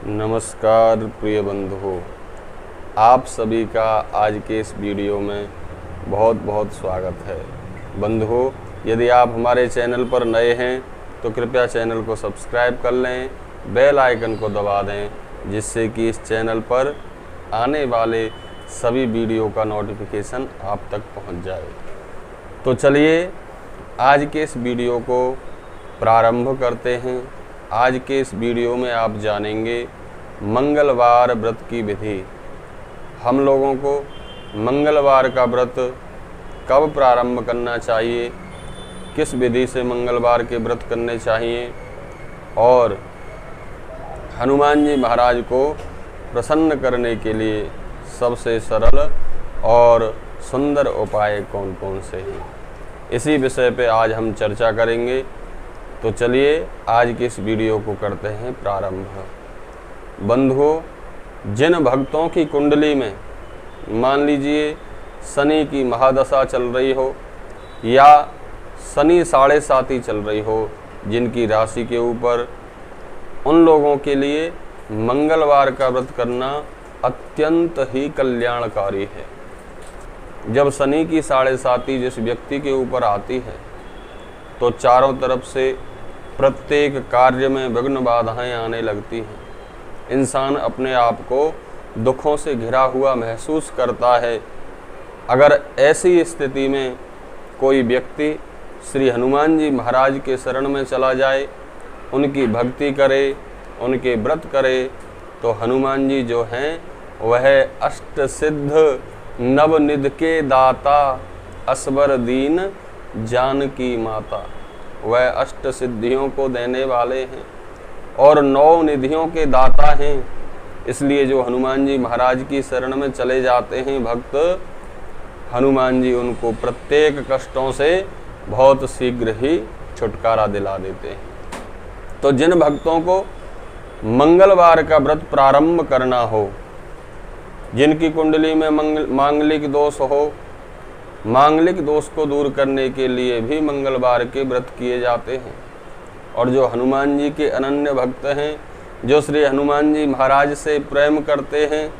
नमस्कार प्रिय बंधुओं, आप सभी का आज के इस वीडियो में बहुत बहुत स्वागत है। बंधुओं, यदि आप हमारे चैनल पर नए हैं तो कृपया चैनल को सब्सक्राइब कर लें, बेल आइकन को दबा दें, जिससे कि इस चैनल पर आने वाले सभी वीडियो का नोटिफिकेशन आप तक पहुंच जाए। तो चलिए आज के इस वीडियो को प्रारंभ करते हैं। आज के इस वीडियो में आप जानेंगे मंगलवार व्रत की विधि। हम लोगों को मंगलवार का व्रत कब प्रारंभ करना चाहिए, किस विधि से मंगलवार के व्रत करने चाहिए और हनुमान जी महाराज को प्रसन्न करने के लिए सबसे सरल और सुंदर उपाय कौन कौन से हैं, इसी विषय पे आज हम चर्चा करेंगे। तो चलिए आज की इस वीडियो को करते हैं प्रारंभ। बंधुओं, जिन भक्तों की कुंडली में मान लीजिए शनि की महादशा चल रही हो या शनि 7.5 चल रही हो, जिनकी राशि के ऊपर, उन लोगों के लिए मंगलवार का व्रत करना अत्यंत ही कल्याणकारी है। जब शनि की 7.5 जिस व्यक्ति के ऊपर आती है तो चारों तरफ से प्रत्येक कार्य में विघ्न बाधाएं आने लगती हैं। इंसान अपने आप को दुखों से घिरा हुआ महसूस करता है। अगर ऐसी स्थिति में कोई व्यक्ति श्री हनुमान जी महाराज के शरण में चला जाए, उनकी भक्ति करे, उनके व्रत करे, तो हनुमान जी जो हैं वह अष्ट सिद्ध नवनिधि के दाता, असबर दीन जानकी माता, वह अष्ट सिद्धियों को देने वाले हैं और 9 निधियों के दाता हैं। इसलिए जो हनुमान जी महाराज की शरण में चले जाते हैं भक्त, हनुमान जी उनको प्रत्येक कष्टों से बहुत शीघ्र ही छुटकारा दिला देते हैं। तो जिन भक्तों को मंगलवार का व्रत प्रारंभ करना हो, जिनकी कुंडली में मांगलिक दोष हो, मांगलिक दोष को दूर करने के लिए भी मंगलवार के व्रत किए जाते हैं। और जो हनुमान जी के अनन्य भक्त हैं, जो श्री हनुमान जी महाराज से प्रेम करते हैं,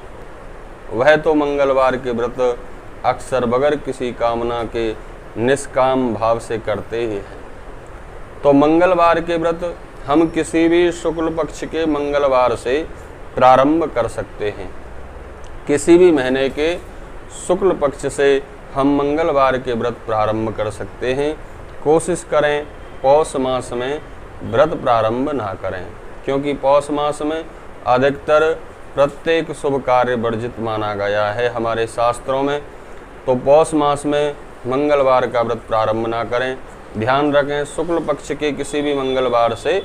वह तो मंगलवार के व्रत अक्सर बगैर किसी कामना के निष्काम भाव से करते ही हैं। तो मंगलवार के व्रत हम किसी भी शुक्ल पक्ष के मंगलवार से प्रारंभ कर सकते हैं। किसी भी महीने के शुक्ल पक्ष से हम मंगलवार के व्रत प्रारंभ कर सकते हैं। कोशिश करें पौष मास में व्रत प्रारंभ ना करें, क्योंकि पौष मास में अधिकतर प्रत्येक शुभ कार्य वर्जित माना गया है हमारे शास्त्रों में। तो पौष मास में मंगलवार का व्रत प्रारंभ ना करें। ध्यान रखें, शुक्ल पक्ष के किसी भी मंगलवार से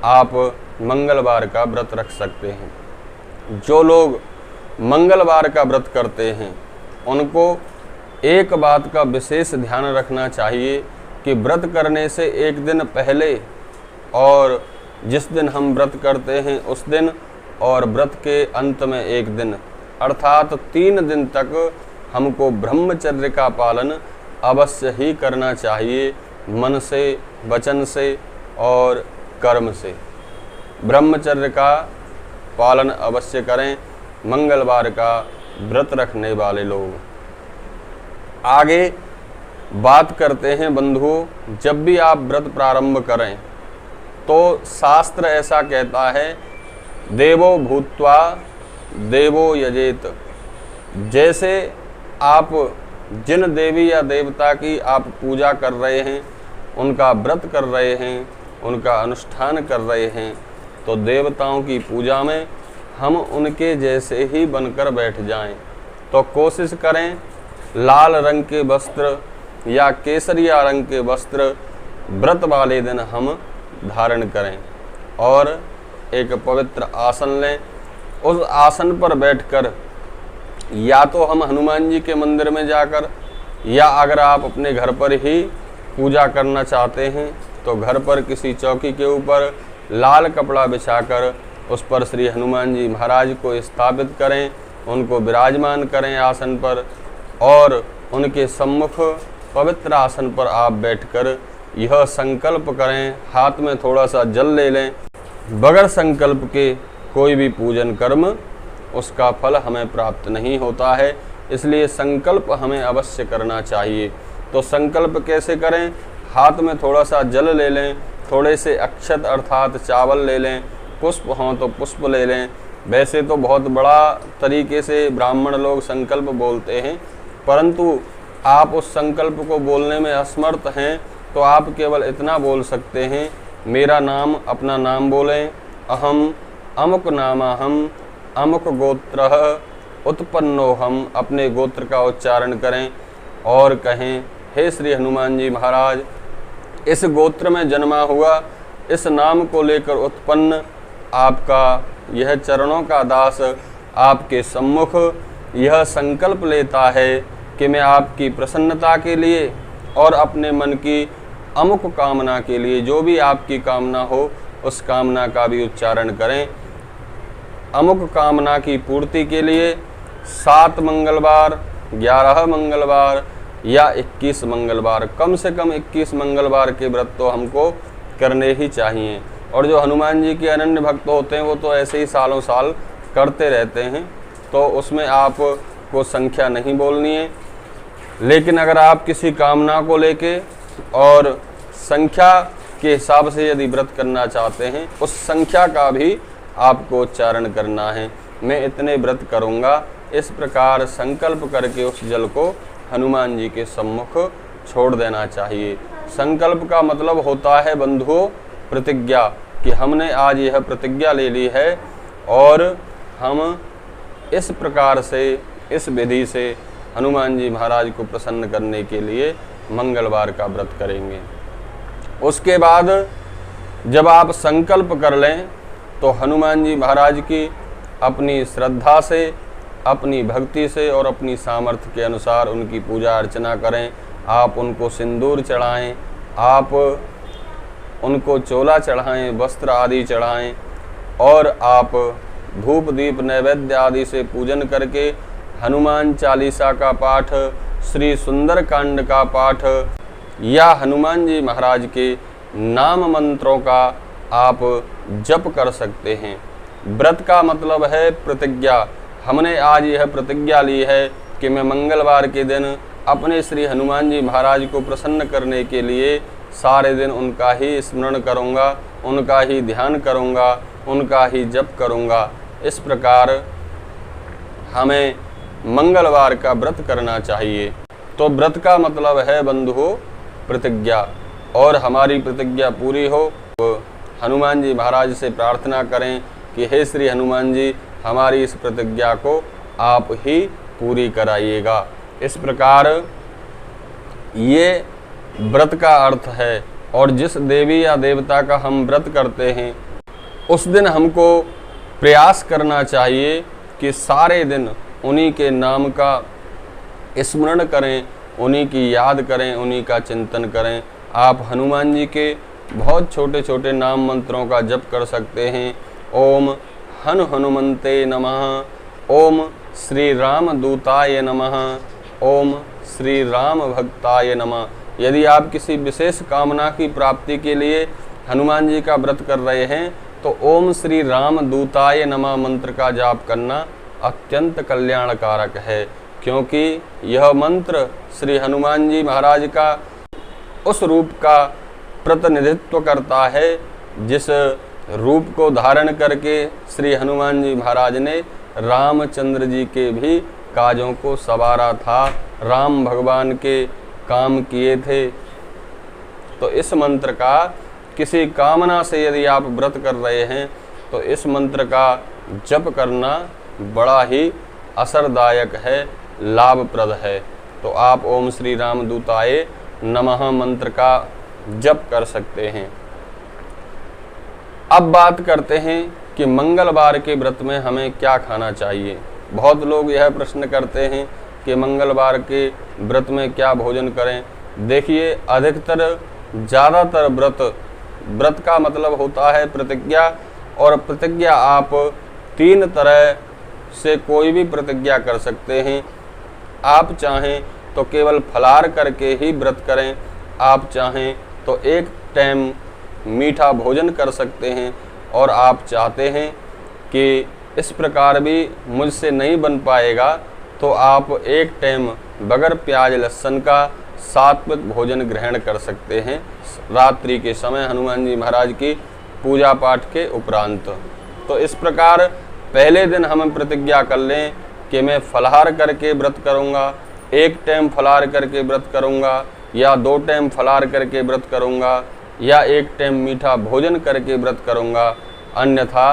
आप मंगलवार का व्रत रख सकते हैं। जो लोग मंगलवार का व्रत करते हैं उनको एक बात का विशेष ध्यान रखना चाहिए कि व्रत करने से एक दिन पहले और जिस दिन हम व्रत करते हैं उस दिन और व्रत के अंत में एक दिन, अर्थात 3 दिन तक हमको ब्रह्मचर्य का पालन अवश्य ही करना चाहिए, मन से, वचन से और कर्म से। ब्रह्मचर्य का पालन अवश्य करें मंगलवार का व्रत रखने वाले लोग। आगे बात करते हैं बंधुओं, जब भी आप व्रत प्रारंभ करें तो शास्त्र ऐसा कहता है, देवो भूत्वा देवो यजेत। जैसे आप जिन देवी या देवता की आप पूजा कर रहे हैं, उनका व्रत कर रहे हैं, उनका अनुष्ठान कर रहे हैं, तो देवताओं की पूजा में हम उनके जैसे ही बनकर बैठ जाएं। तो कोशिश करें लाल रंग के वस्त्र या केसरिया रंग के वस्त्र व्रत वाले दिन हम धारण करें और एक पवित्र आसन लें। उस आसन पर बैठकर या तो हम हनुमान जी के मंदिर में जाकर, या अगर आप अपने घर पर ही पूजा करना चाहते हैं तो घर पर किसी चौकी के ऊपर लाल कपड़ा बिछाकर उस पर श्री हनुमान जी महाराज को स्थापित करें, उनको विराजमान करें आसन पर और उनके सम्मुख पवित्र आसन पर आप बैठकर यह संकल्प करें, हाथ में थोड़ा सा जल ले लें, बगैर संकल्प के कोई भी पूजन कर्म उसका फल हमें प्राप्त नहीं होता है। इसलिए संकल्प हमें अवश्य करना चाहिए। तो संकल्प कैसे करें? हाथ में थोड़ा सा जल ले लें, थोड़े से अक्षत अर्थात चावल ले लें, पुष्प हों तो पुष्प ले लें। वैसे तो बहुत बड़ा तरीके से ब्राह्मण लोग संकल्प बोलते हैं, परंतु आप उस संकल्प को बोलने में असमर्थ हैं तो आप केवल इतना बोल सकते हैं, मेरा नाम, अपना नाम बोलें, अहम अमुक नामाहम अमुक गोत्रः उत्पन्नोहम, अपने गोत्र का उच्चारण करें और कहें, हे श्री हनुमान जी महाराज, इस गोत्र में जन्मा हुआ, इस नाम को लेकर उत्पन्न आपका यह चरणों का दास आपके सम्मुख यह संकल्प लेता है कि मैं आपकी प्रसन्नता के लिए और अपने मन की अमुक कामना के लिए, जो भी आपकी कामना हो उस कामना का भी उच्चारण करें। अमुक कामना की पूर्ति के लिए 7 मंगलवार, 11 मंगलवार या 21 मंगलवार, कम से कम 21 मंगलवार के व्रत तो हमको करने ही चाहिए। और जो हनुमान जी के अनन्य भक्त होते हैं वो तो ऐसे ही सालों साल करते रहते हैं, तो उसमें आपको संख्या नहीं बोलनी है। लेकिन अगर आप किसी कामना को लेके और संख्या के हिसाब से यदि व्रत करना चाहते हैं, उस संख्या का भी आपको उच्चारण करना है। मैं इतने व्रत करूँगा, इस प्रकार संकल्प करके उस जल को हनुमान जी के सम्मुख छोड़ देना चाहिए। संकल्प का मतलब होता है बंधुओं प्रतिज्ञा, कि हमने आज यह प्रतिज्ञा ले ली है और हम इस प्रकार से, इस विधि से हनुमान जी महाराज को प्रसन्न करने के लिए मंगलवार का व्रत करेंगे। उसके बाद जब आप संकल्प कर लें तो हनुमान जी महाराज की अपनी श्रद्धा से, अपनी भक्ति से और अपनी सामर्थ्य के अनुसार उनकी पूजा अर्चना करें। आप उनको सिंदूर चढ़ाएं, आप उनको चोला चढ़ाएं, वस्त्र आदि चढ़ाएं और आप धूप दीप नैवेद्य आदि से पूजन करके हनुमान चालीसा का पाठ, श्री सुंदर कांड का पाठ या हनुमान जी महाराज के नाम मंत्रों का आप जप कर सकते हैं। व्रत का मतलब है प्रतिज्ञा। हमने आज यह प्रतिज्ञा ली है कि मैं मंगलवार के दिन अपने श्री हनुमान जी महाराज को प्रसन्न करने के लिए सारे दिन उनका ही स्मरण करूँगा, उनका ही ध्यान करूँगा, उनका ही जप करूँगा। इस प्रकार हमें मंगलवार का व्रत करना चाहिए। तो व्रत का मतलब है बंधुओं प्रतिज्ञा, और हमारी प्रतिज्ञा पूरी हो तो हनुमान जी महाराज से प्रार्थना करें कि हे श्री हनुमान जी, हमारी इस प्रतिज्ञा को आप ही पूरी कराइएगा। इस प्रकार ये व्रत का अर्थ है। और जिस देवी या देवता का हम व्रत करते हैं उस दिन हमको प्रयास करना चाहिए कि सारे दिन उन्हीं के नाम का स्मरण करें, उन्हीं की याद करें, उन्हीं का चिंतन करें। आप हनुमान जी के बहुत छोटे छोटे नाम मंत्रों का जप कर सकते हैं। ओम हनुमन्ते नमः, ओम श्री राम दूताय नमः, ओम श्री राम भक्ताय नमः। यदि आप किसी विशेष कामना की प्राप्ति के लिए हनुमान जी का व्रत कर रहे हैं तो ओम श्री राम दूताय नमः मंत्र का जाप करना अत्यंत कल्याणकारक है, क्योंकि यह मंत्र श्री हनुमान जी महाराज का उस रूप का प्रतिनिधित्व करता है जिस रूप को धारण करके श्री हनुमान जी महाराज ने रामचंद्र जी के भी काजों को संवारा था, राम भगवान के काम किए थे। तो इस मंत्र का किसी कामना से यदि आप व्रत कर रहे हैं तो इस मंत्र का जप करना बड़ा ही असरदायक है, लाभप्रद है। तो आप ओम श्री राम दूताय नमः मंत्र का जप कर सकते हैं। अब बात करते हैं कि मंगलवार के व्रत में हमें क्या खाना चाहिए। बहुत लोग यह प्रश्न करते हैं कि मंगलवार के व्रत में क्या भोजन करें। देखिए, अधिकतर ज़्यादातर व्रत का मतलब होता है प्रतिज्ञा, और प्रतिज्ञा आप 3 तरह से कोई भी प्रतिज्ञा कर सकते हैं। आप चाहें तो केवल फलाहार करके ही व्रत करें, आप चाहें तो एक टाइम मीठा भोजन कर सकते हैं, और आप चाहते हैं कि इस प्रकार भी मुझसे नहीं बन पाएगा तो आप एक टाइम बगैर प्याज लहसुन का सात्विक भोजन ग्रहण कर सकते हैं रात्रि के समय हनुमान जी महाराज की पूजा पाठ के उपरांत। तो इस प्रकार पहले दिन हम प्रतिज्ञा कर लें कि मैं फलाहार करके व्रत करूंगा, एक टाइम फलाहार करके व्रत करूंगा, या 2 टाइम फलाहार करके व्रत करूंगा, या एक टाइम मीठा भोजन करके व्रत करूंगा, अन्यथा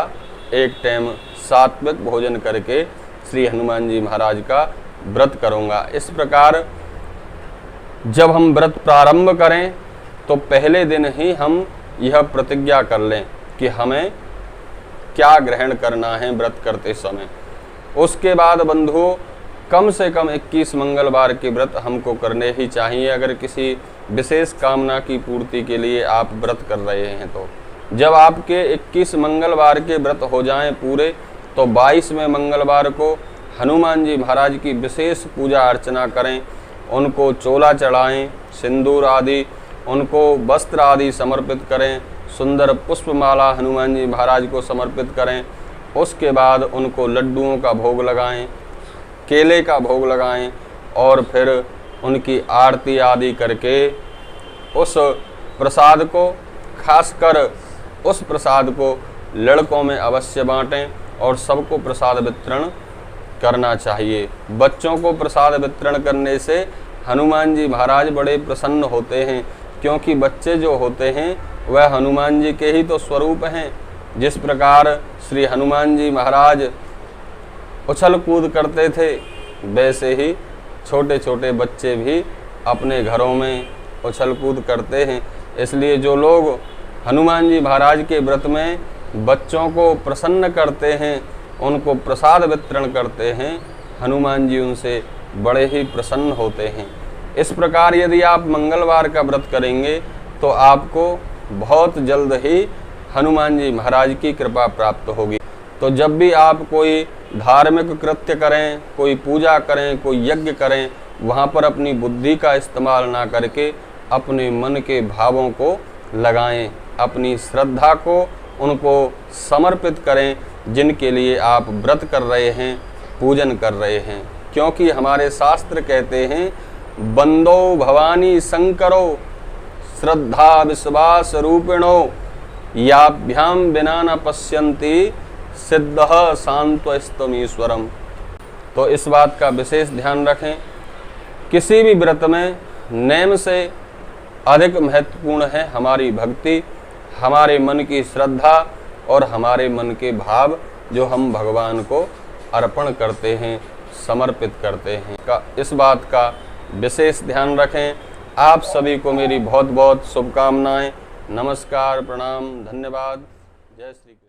एक टाइम सात्विक भोजन करके श्री हनुमान जी महाराज का व्रत करूंगा। इस प्रकार जब हम व्रत प्रारंभ करें तो पहले दिन ही हम यह प्रतिज्ञा कर लें कि हमें क्या ग्रहण करना है व्रत करते समय। उसके बाद बंधुओं कम से कम 21 मंगलवार के व्रत हमको करने ही चाहिए अगर किसी विशेष कामना की पूर्ति के लिए आप व्रत कर रहे हैं। तो जब आपके 21 मंगलवार के व्रत हो जाएं पूरे तो 22वें मंगलवार को हनुमान जी महाराज की विशेष पूजा अर्चना करें, उनको चोला चढ़ाएं, सिंदूर आदि, उनको वस्त्र आदि समर्पित करें, सुंदर पुष्पमाला हनुमान जी महाराज को समर्पित करें। उसके बाद उनको लड्डुओं का भोग लगाएं, केले का भोग लगाएं और फिर उनकी आरती आदि करके उस प्रसाद को, खासकर उस प्रसाद को लड़कों में अवश्य बांटें और सबको प्रसाद वितरण करना चाहिए। बच्चों को प्रसाद वितरण करने से हनुमान जी महाराज बड़े प्रसन्न होते हैं, क्योंकि बच्चे जो होते हैं वह हनुमान जी के ही तो स्वरूप हैं। जिस प्रकार श्री हनुमान जी महाराज उछल कूद करते थे वैसे ही छोटे छोटे बच्चे भी अपने घरों में उछल कूद करते हैं। इसलिए जो लोग हनुमान जी महाराज के व्रत में बच्चों को प्रसन्न करते हैं, उनको प्रसाद वितरण करते हैं, हनुमान जी उनसे बड़े ही प्रसन्न होते हैं। इस प्रकार यदि आप मंगलवार का व्रत करेंगे तो आपको बहुत जल्द ही हनुमान जी महाराज की कृपा प्राप्त होगी। तो जब भी आप कोई धार्मिक कृत्य करें, कोई पूजा करें, कोई यज्ञ करें, वहाँ पर अपनी बुद्धि का इस्तेमाल ना करके अपने मन के भावों को लगाएं, अपनी श्रद्धा को उनको समर्पित करें जिनके लिए आप व्रत कर रहे हैं, पूजन कर रहे हैं। क्योंकि हमारे शास्त्र कहते हैं बंदो भवानी शंकरो श्रद्धा विश्वास रूपिणो याभ्याम विना न पश्यन्ति सिद्धः सांत्वस्तमीश्वरम। तो इस बात का विशेष ध्यान रखें, किसी भी व्रत में नेम से अधिक महत्वपूर्ण है हमारी भक्ति, हमारे मन की श्रद्धा और हमारे मन के भाव जो हम भगवान को अर्पण करते हैं, समर्पित करते हैं। इस बात का विशेष ध्यान रखें। आप सभी को मेरी बहुत बहुत शुभकामनाएं। नमस्कार, प्रणाम, धन्यवाद। जय श्री कृष्ण।